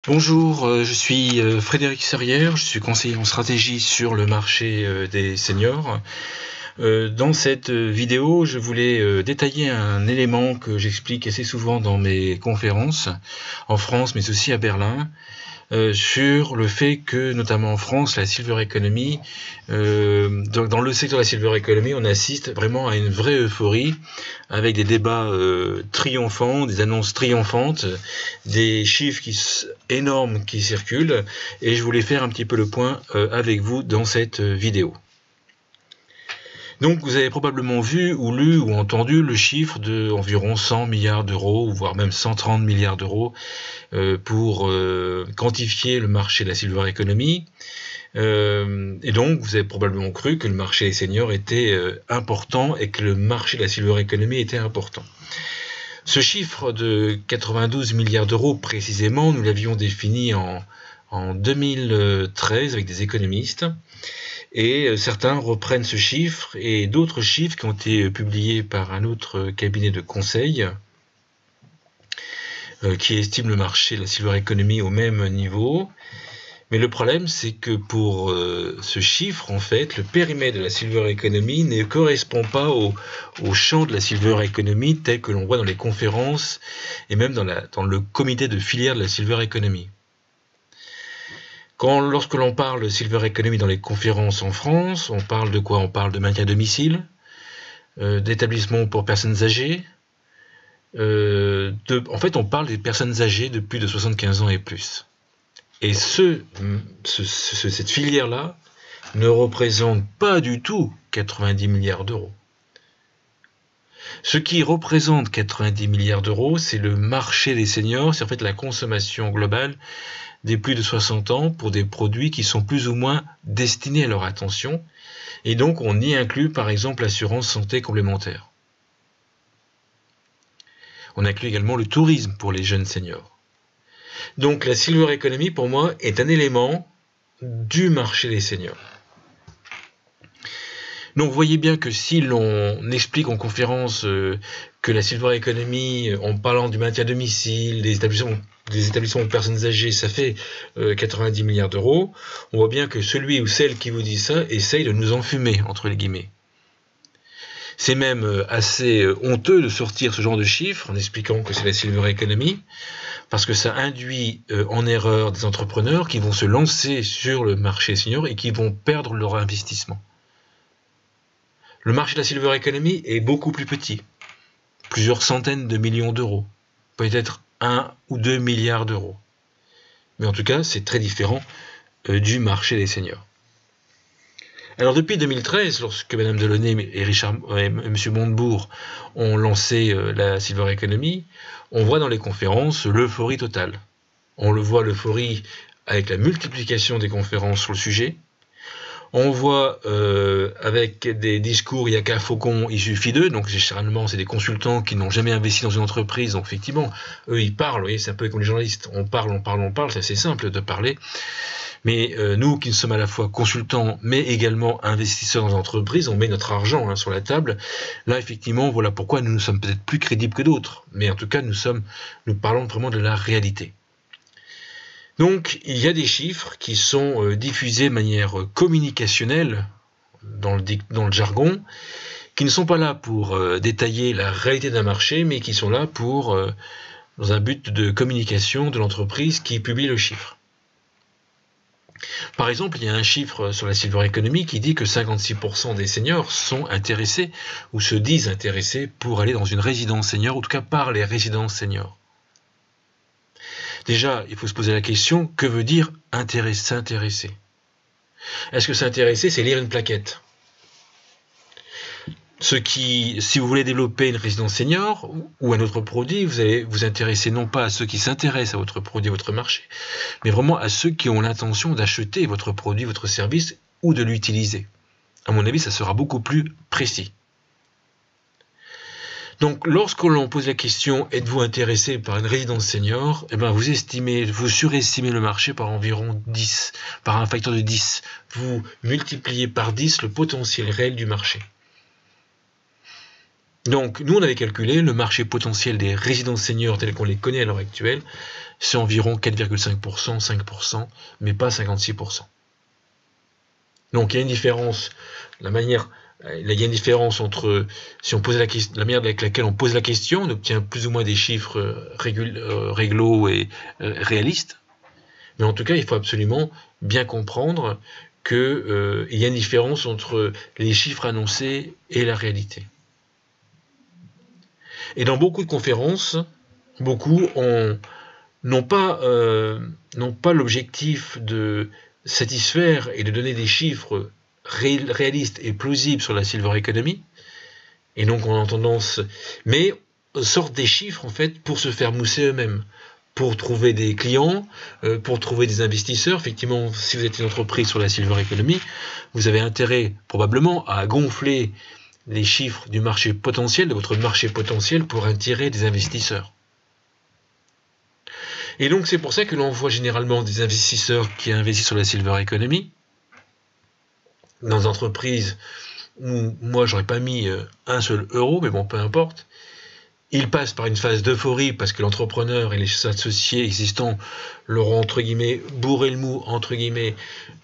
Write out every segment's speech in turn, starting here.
Bonjour, je suis Frédéric Serrière, je suis conseiller en stratégie sur le marché des seniors. Dans cette vidéo, je voulais détailler un élément que j'explique assez souvent dans mes conférences en France, mais aussi à Berlin, sur le fait que, notamment en France, la Silver Economy, dans le secteur de la Silver Economy, on assiste vraiment à une vraie euphorie, avec des débats triomphants, des annonces triomphantes, des chiffres énormes qui circulent, et je voulais faire un petit peu le point avec vous dans cette vidéo. Donc vous avez probablement vu ou lu ou entendu le chiffre de environ 100 milliards d'euros, voire même 130 milliards d'euros pour quantifier le marché de la Silver Economy. Et donc vous avez probablement cru que le marché des seniors était important et que le marché de la Silver Economy était important. Ce chiffre de 92 milliards d'euros précisément, nous l'avions défini en 2013 avec des économistes. Et certains reprennent ce chiffre et d'autres chiffres qui ont été publiés par un autre cabinet de conseil qui estime le marché de la Silver Economy au même niveau. Mais le problème, c'est que pour ce chiffre, en fait, le périmètre de la Silver Economy ne correspond pas au champ de la Silver Economy tel que l'on voit dans les conférences et même dans le comité de filière de la Silver Economy. Lorsque l'on parle de Silver Economy dans les conférences en France, on parle de quoi? On parle de maintien à domicile, d'établissements pour personnes âgées. En fait, on parle des personnes âgées de plus de 75 ans et plus. Et cette filière-là ne représente pas du tout 90 milliards d'euros. Ce qui représente 90 milliards d'euros, c'est le marché des seniors, c'est en fait la consommation globale des plus de 60 ans pour des produits qui sont plus ou moins destinés à leur attention. Et donc, on y inclut par exemple l'assurance santé complémentaire. On inclut également le tourisme pour les jeunes seniors. Donc, la Silver Economy, pour moi, est un élément du marché des seniors. Donc, vous voyez bien que si l'on explique en conférence que la Silver Economy, en parlant du maintien à domicile, des établissements pour personnes âgées, ça fait 90 milliards d'euros, on voit bien que celui ou celle qui vous dit ça essaye de nous enfumer, entre les guillemets. C'est même assez honteux de sortir ce genre de chiffres en expliquant que c'est la Silver Economy, parce que ça induit en erreur des entrepreneurs qui vont se lancer sur le marché senior et qui vont perdre leur investissement. Le marché de la Silver Economy est beaucoup plus petit, plusieurs centaines de millions d'euros, peut-être 1 ou 2 milliards d'euros. Mais en tout cas, c'est très différent du marché des seniors. Alors depuis 2013, lorsque Mme Delaunay et M. Montebourg ont lancé la Silver Economy, on voit dans les conférences l'euphorie totale. On le voit l'euphorie avec la multiplication des conférences sur le sujet. On voit avec des discours, il n'y a qu'un faucon, il suffit d'eux. Donc généralement, c'est des consultants qui n'ont jamais investi dans une entreprise. Donc effectivement, eux, ils parlent. Vous voyez, c'est un peu comme les journalistes. On parle. C'est assez simple de parler. Mais nous qui sommes à la fois consultants, mais également investisseurs dans l'entreprise, on met notre argent sur la table. Là, effectivement, voilà pourquoi nous sommes peut-être plus crédibles que d'autres. Mais en tout cas, nous parlons vraiment de la réalité. Donc, il y a des chiffres qui sont diffusés de manière communicationnelle dans le jargon, qui ne sont pas là pour détailler la réalité d'un marché, mais qui sont là dans un but de communication de l'entreprise qui publie le chiffre. Par exemple, il y a un chiffre sur la Silver Economy qui dit que 56% des seniors sont intéressés ou se disent intéressés pour aller dans une résidence senior, en tout cas par les résidences seniors. Déjà, il faut se poser la question, que veut dire s'intéresser? Est-ce que s'intéresser, c'est lire une plaquette? Si vous voulez développer une résidence senior ou un autre produit, vous allez vous intéresser non pas à ceux qui s'intéressent à votre produit, à votre marché, mais vraiment à ceux qui ont l'intention d'acheter votre produit, votre service ou de l'utiliser. À mon avis, ça sera beaucoup plus précis. Donc, lorsque l'on pose la question « Êtes-vous intéressé par une résidence senior ?» Eh bien, vous surestimez le marché par environ 10, par un facteur de 10. Vous multipliez par 10 le potentiel réel du marché. Donc, nous, on avait calculé le marché potentiel des résidences seniors tels qu'on les connaît à l'heure actuelle, c'est environ 4,5%, 5%, mais pas 56%. Donc, il y a une différence, il y a une différence entre, si on pose la manière avec laquelle on pose la question, on obtient plus ou moins des chiffres réglo et réalistes. Mais en tout cas, il faut absolument bien comprendre qu'il y a une différence entre les chiffres annoncés et la réalité. Et dans beaucoup de conférences, beaucoup n'ont pas l'objectif de satisfaire et de donner des chiffres réalistes et plausibles sur la silver economy, et donc on a tendance, mais sortent des chiffres en fait pour se faire mousser eux-mêmes, pour trouver des clients, pour trouver des investisseurs. Effectivement, si vous êtes une entreprise sur la silver economy, vous avez intérêt probablement à gonfler les chiffres du marché potentiel, de votre marché potentiel, pour attirer des investisseurs. Et donc c'est pour ça que l'on voit généralement des investisseurs qui investissent sur la silver economy, dans des entreprises où moi j'aurais pas mis un seul euro, mais bon, peu importe. Ils passent par une phase d'euphorie parce que l'entrepreneur et les associés existants leur ont, entre guillemets, bourré le mou, entre guillemets,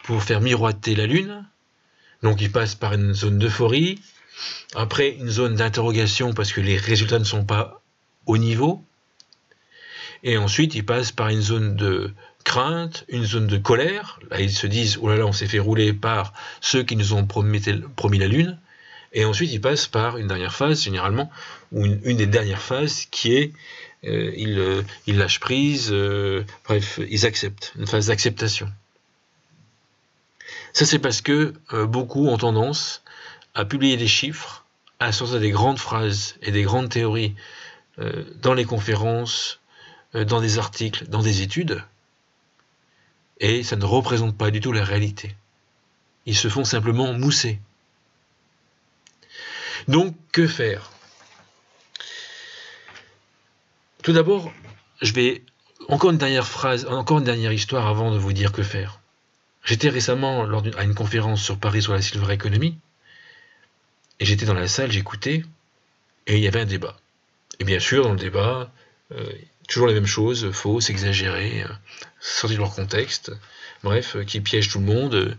pour faire miroiter la lune. Donc ils passent par une zone d'euphorie, après une zone d'interrogation parce que les résultats ne sont pas au niveau, et ensuite ils passent par une zone de crainte, une zone de colère. Là ils se disent, oh là là, on s'est fait rouler par ceux qui nous ont promis la lune. Et ensuite, ils passent par une dernière phase, généralement, ou une des dernières phases, qui est, ils lâchent prise, bref, ils acceptent, une phase d'acceptation. Ça, c'est parce que beaucoup ont tendance à publier des chiffres, à sortir des grandes phrases et des grandes théories dans les conférences, dans des articles, dans des études, et ça ne représente pas du tout la réalité. Ils se font simplement mousser. Donc, que faire? Tout d'abord, je vais encore une dernière phrase, encore une dernière histoire avant de vous dire que faire. J'étais récemment à une conférence sur Paris sur la silver economy, et j'étais dans la salle, j'écoutais, et il y avait un débat. Et bien sûr, dans le débat, toujours les mêmes choses, fausses, exagérées, sorties de leur contexte, bref, qui piègent tout le monde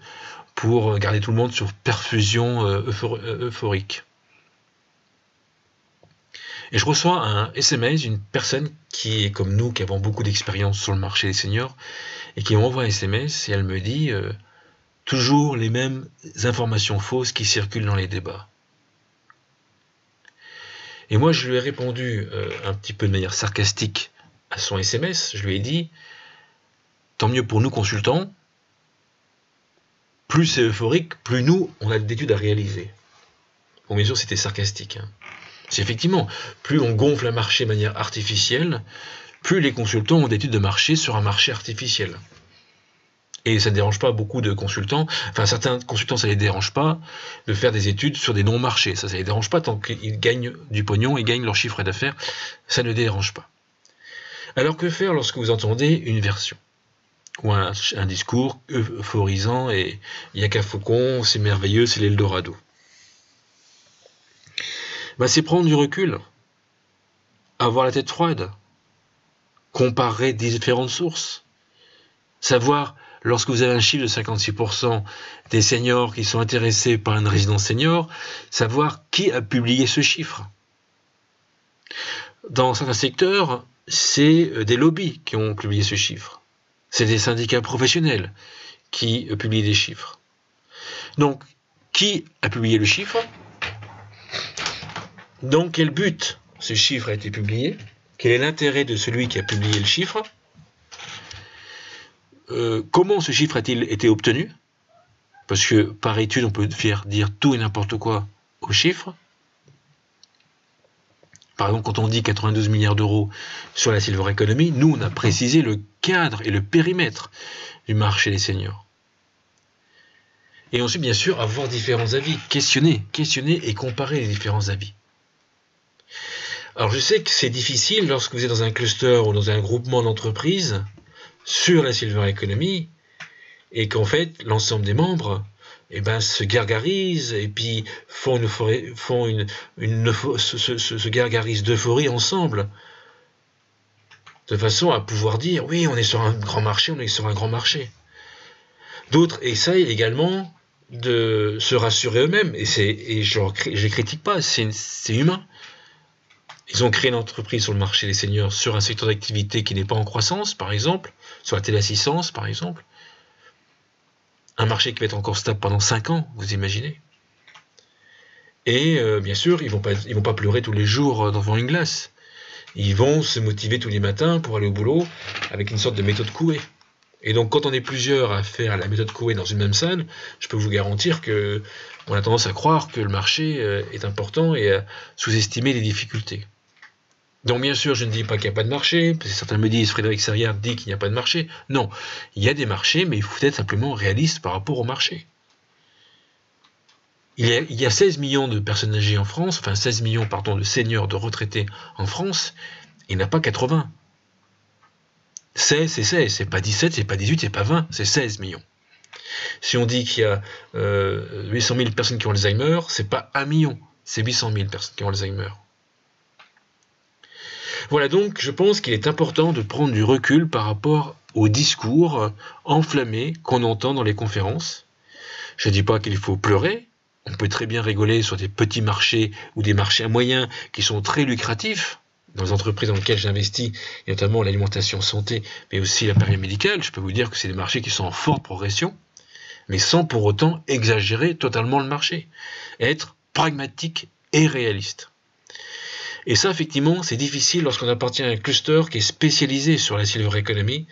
pour garder tout le monde sur perfusion euphorique. Et je reçois un SMS d'une personne qui est comme nous, qui avons beaucoup d'expérience sur le marché des seniors, et qui m'envoie un SMS et elle me dit toujours les mêmes informations fausses qui circulent dans les débats. Et moi, je lui ai répondu un petit peu de manière sarcastique à son SMS. Je lui ai dit, tant mieux pour nous consultants, plus c'est euphorique, plus nous, on a d'études à réaliser. Bon, bien sûr, c'était sarcastique, hein. C'est effectivement, plus on gonfle un marché de manière artificielle, plus les consultants ont d'études de marché sur un marché artificiel. Et ça ne dérange pas beaucoup de consultants, enfin certains consultants ça ne les dérange pas de faire des études sur des non-marchés, ça ne les dérange pas tant qu'ils gagnent du pognon, ils gagnent leur chiffre d'affaires, ça ne dérange pas. Alors que faire lorsque vous entendez une version ou un discours euphorisant et il n'y a qu'un faucon, c'est merveilleux, c'est l'Eldorado? C'est prendre du recul, avoir la tête froide, comparer différentes sources, savoir, lorsque vous avez un chiffre de 56% des seniors qui sont intéressés par une résidence senior, savoir qui a publié ce chiffre. Dans certains secteurs, c'est des lobbies qui ont publié ce chiffre. C'est des syndicats professionnels qui publient des chiffres. Donc, qui a publié le chiffre ? Dans quel but ce chiffre a été publié? Quel est l'intérêt de celui qui a publié le chiffre? Comment ce chiffre a-t-il été obtenu? Parce que par étude, on peut dire tout et n'importe quoi aux chiffres. Par exemple, quand on dit 92 milliards d'euros sur la silver economy, nous, on a précisé le cadre et le périmètre du marché des seniors. Et ensuite, bien sûr, avoir différents avis, questionner et comparer les différents avis. Alors je sais que c'est difficile lorsque vous êtes dans un cluster ou dans un groupement d'entreprises sur la silver economy et qu'en fait l'ensemble des membres eh ben, se gargarisent et puis se gargarisent d'euphorie ensemble, de façon à pouvoir dire oui, on est sur un grand marché, on est sur un grand marché. D'autres essayent également de se rassurer eux-mêmes, et je les critique pas, c'est humain. Ils ont créé une entreprise sur le marché des seniors sur un secteur d'activité qui n'est pas en croissance, par exemple, sur la téléassistance, par exemple. Un marché qui va être encore stable pendant 5 ans, vous imaginez. Et bien sûr, ils vont pas pleurer tous les jours devant une glace. Ils vont se motiver tous les matins pour aller au boulot avec une sorte de méthode Coué. Et donc, quand on est plusieurs à faire la méthode Coué dans une même salle, je peux vous garantir que on a tendance à croire que le marché est important et à sous-estimer les difficultés. Donc bien sûr, je ne dis pas qu'il n'y a pas de marché, parce que certains me disent, Frédéric Serriard dit qu'il n'y a pas de marché. Non, il y a des marchés, mais il faut être simplement réaliste par rapport au marché. Il y a 16 millions de personnes âgées en France, enfin 16 millions, pardon, de seniors, de retraités en France, il n'y en a pas 80. 16, c'est 16, c'est pas 17, c'est pas 18, c'est pas 20, c'est 16 millions. Si on dit qu'il y a 800 000 personnes qui ont Alzheimer, c'est pas 1 million, c'est 800 000 personnes qui ont Alzheimer. Voilà, donc je pense qu'il est important de prendre du recul par rapport au discours enflammé qu'on entend dans les conférences. Je ne dis pas qu'il faut pleurer, on peut très bien rigoler sur des petits marchés ou des marchés moyens qui sont très lucratifs, dans les entreprises dans lesquelles j'investis, et notamment l'alimentation santé, mais aussi l'appareil médical. Je peux vous dire que c'est des marchés qui sont en forte progression, mais sans pour autant exagérer totalement le marché. Être pragmatique et réaliste. Et ça, effectivement, c'est difficile lorsqu'on appartient à un cluster qui est spécialisé sur la silver economy,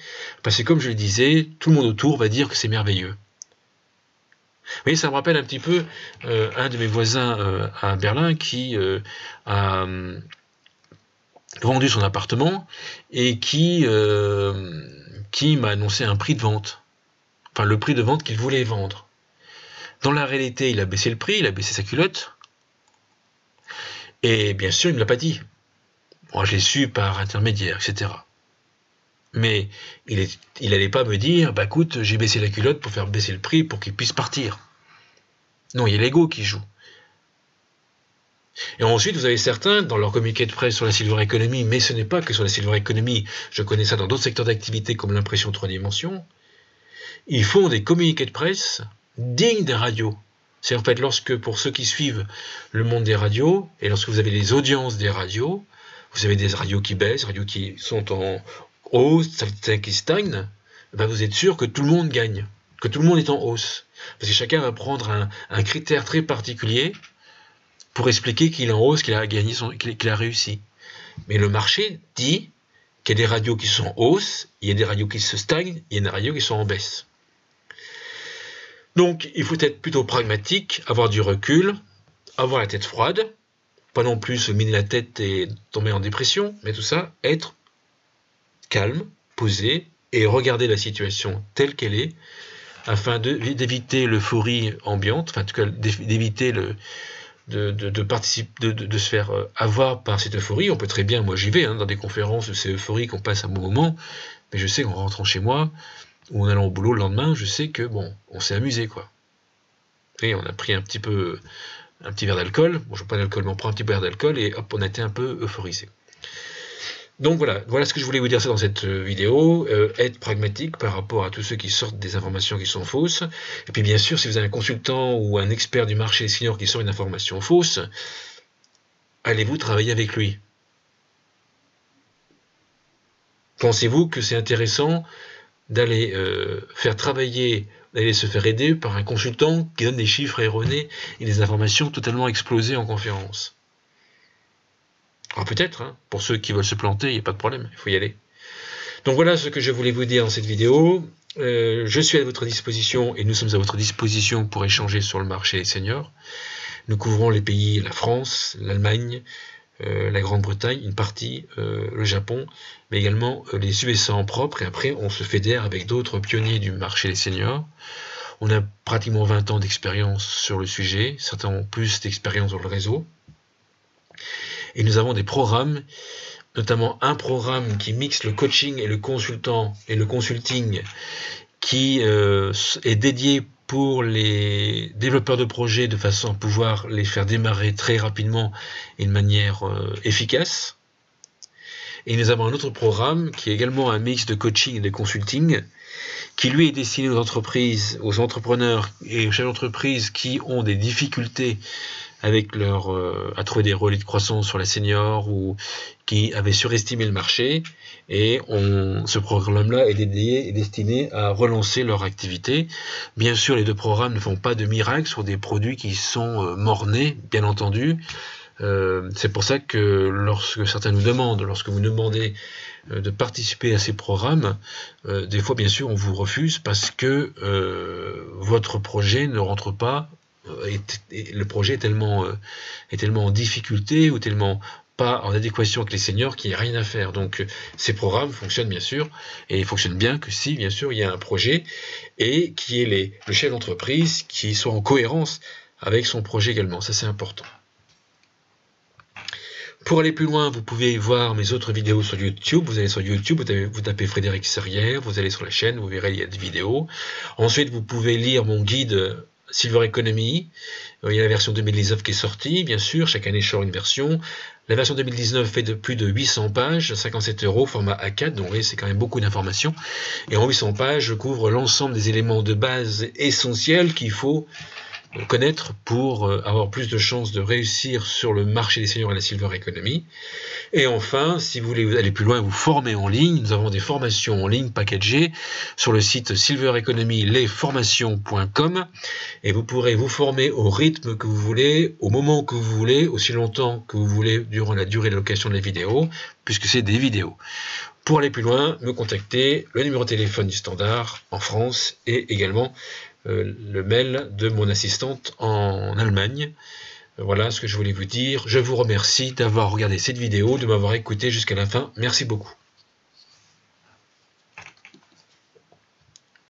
parce que comme je le disais, tout le monde autour va dire que c'est merveilleux. Vous voyez, ça me rappelle un petit peu un de mes voisins à Berlin qui a vendu son appartement et qui m'a annoncé un prix de vente. Enfin, le prix de vente qu'il voulait vendre. Dans la réalité, il a baissé le prix, il a baissé sa culotte. Et bien sûr, il ne me l'a pas dit. Moi, je l'ai su par intermédiaire, etc. Mais il n'allait pas me dire, bah écoute, j'ai baissé la culotte pour faire baisser le prix pour qu'il puisse partir. Non, il y a l'ego qui joue. Et ensuite, vous avez certains, dans leur communiqué de presse sur la silver economy, mais ce n'est pas que sur la silver economy, je connais ça dans d'autres secteurs d'activité comme l'impression 3 dimensions, ils font des communiqués de presse dignes des radios. C'est en fait lorsque, pour ceux qui suivent le monde des radios, et lorsque vous avez les audiences des radios, vous avez des radios qui baissent, radios qui sont en hausse, certaines qui stagnent, ben vous êtes sûr que tout le monde gagne, que tout le monde est en hausse. Parce que chacun va prendre un critère très particulier pour expliquer qu'il est en hausse, qu'il a gagné, qu'il a réussi. Mais le marché dit qu'il y a des radios qui sont en hausse, il y a des radios qui se stagnent, il y a des radios qui sont en baisse. Donc, il faut être plutôt pragmatique, avoir du recul, avoir la tête froide, pas non plus se miner la tête et tomber en dépression, mais tout ça, être calme, posé, et regarder la situation telle qu'elle est, afin d'éviter l'euphorie ambiante, enfin en tout cas d'éviter de se faire avoir par cette euphorie. On peut très bien, moi j'y vais, dans des conférences où c'est euphorique, on passe un bon moment, mais je sais qu'en rentrant chez moi, ou en allant au boulot le lendemain, je sais que bon, on s'est amusé quoi. Et on a pris un petit verre d'alcool, bon je ne bois pas d'alcool, mais on prend un petit verre d'alcool et hop, on a été un peu euphorisé. Donc voilà ce que je voulais vous dire ça dans cette vidéo, être pragmatique par rapport à tous ceux qui sortent des informations qui sont fausses, et puis bien sûr si vous avez un consultant ou un expert du marché senior qui sort une information fausse, allez-vous travailler avec lui? Pensez-vous que c'est intéressant d'aller d'aller se faire aider par un consultant qui donne des chiffres erronés et des informations totalement explosées en conférence? Alors peut-être, pour ceux qui veulent se planter, il n'y a pas de problème, il faut y aller. Donc voilà ce que je voulais vous dire dans cette vidéo. Je suis à votre disposition et nous sommes à votre disposition pour échanger sur le marché des seniors. Nous couvrons les pays, la France, l'Allemagne, la Grande-Bretagne, une partie, le Japon, mais également les USA en propre, et après on se fédère avec d'autres pionniers du marché des seniors. On a pratiquement 20 ans d'expérience sur le sujet, certains ont plus d'expérience dans le réseau. Et nous avons des programmes, notamment un programme qui mixe le coaching et le consulting, qui est dédié pour les développeurs de projets de façon à pouvoir les faire démarrer très rapidement et de manière efficace. Et nous avons un autre programme qui est également un mix de coaching et de consulting, qui lui est destiné aux entreprises, aux entrepreneurs et aux chefs d'entreprise qui ont des difficultés avec à trouver des relais de croissance sur la senior ou qui avaient surestimé le marché. Et ce programme-là est destiné à relancer leur activité. Bien sûr, les deux programmes ne font pas de miracle sur des produits qui sont morts-nés, bien entendu. C'est pour ça que lorsque certains nous demandent, lorsque vous nous demandez de participer à ces programmes, des fois bien sûr on vous refuse parce que votre projet ne rentre pas, le projet est tellement en difficulté ou tellement pas en adéquation avec les seniors qu'il n'y a rien à faire. Donc ces programmes fonctionnent bien sûr, et ils fonctionnent bien que si bien sûr il y a un projet et qui est le chef d'entreprise qui soit en cohérence avec son projet également. Ça c'est important. Pour aller plus loin, vous pouvez voir mes autres vidéos sur YouTube. Vous allez sur YouTube, vous tapez Frédéric Serrière, vous allez sur la chaîne, vous verrez, il y a des vidéos. Ensuite, vous pouvez lire mon guide Silver Economy. Il y a la version 2019 qui est sortie, bien sûr, chaque année je sors une version. La version 2019 fait de plus de 800 pages, 57 €, format A4, donc vous voyez, c'est quand même beaucoup d'informations. Et en 800 pages, je couvre l'ensemble des éléments de base essentiels qu'il faut connaître pour avoir plus de chances de réussir sur le marché des seniors et la Silver Economy. Et enfin, si vous voulez aller plus loin, vous former en ligne, nous avons des formations en ligne packagées sur le site Silver Economy lesformations.com, et vous pourrez vous former au rythme que vous voulez, au moment que vous voulez, aussi longtemps que vous voulez durant la durée de location de la vidéo, puisque c'est des vidéos. Pour aller plus loin, me contacter, le numéro de téléphone du standard en France et également le mail de mon assistante en Allemagne. Voilà ce que je voulais vous dire. Je vous remercie d'avoir regardé cette vidéo, de m'avoir écouté jusqu'à la fin. Merci beaucoup.